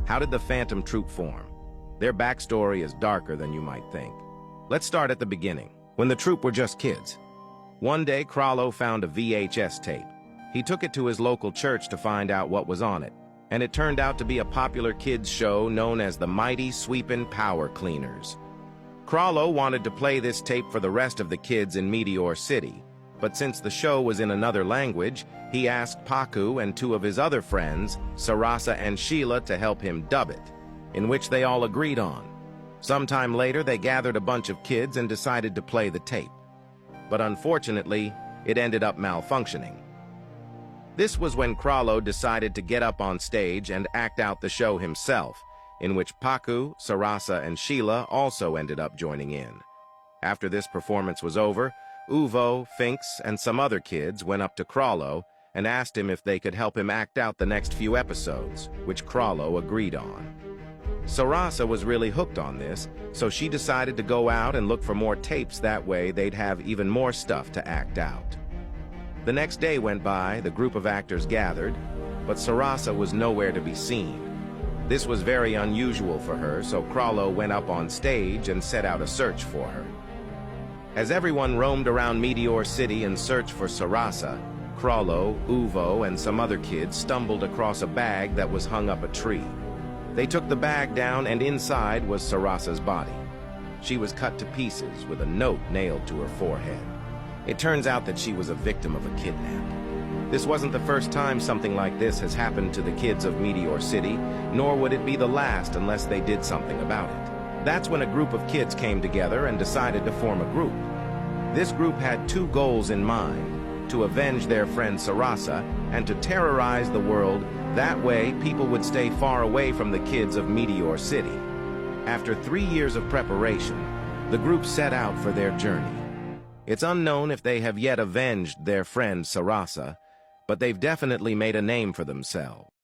How did the Phantom Troupe form? Their backstory is darker than you might think. Let's start at the beginning, when the troupe were just kids. One day, Crollo found a VHS tape. He took it to his local church to find out what was on it, and it turned out to be a popular kids show known as the Mighty Sweepin' Power Cleaners. Crollo wanted to play this tape for the rest of the kids in Meteor City, but since the show was in another language, he asked Paku and two of his other friends, Sarasa and Sheila, to help him dub it, in which they all agreed on. Sometime later, they gathered a bunch of kids and decided to play the tape. But unfortunately, it ended up malfunctioning. This was when Crollo decided to get up on stage and act out the show himself, in which Paku, Sarasa, and Sheila also ended up joining in. After this performance was over, Uvo, Finks, and some other kids went up to Crollo and asked him if they could help him act out the next few episodes, which Crollo agreed on. Sarasa was really hooked on this, so she decided to go out and look for more tapes. That way they'd have even more stuff to act out. The next day went by, the group of actors gathered, but Sarasa was nowhere to be seen. This was very unusual for her, so Crollo went up on stage and set out a search for her. As everyone roamed around Meteor City in search for Sarasa, Crollo, Uvo, and some other kids stumbled across a bag that was hung up a tree. They took the bag down, and inside was Sarasa's body. She was cut to pieces with a note nailed to her forehead. It turns out that she was a victim of a kidnap. This wasn't the first time something like this has happened to the kids of Meteor City, nor would it be the last unless they did something about it. That's when a group of kids came together and decided to form a group. This group had two goals in mind: to avenge their friend Sarasa and to terrorize the world. That way, people would stay far away from the kids of Meteor City. After 3 years of preparation, the group set out for their journey. It's unknown if they have yet avenged their friend Sarasa, but they've definitely made a name for themselves.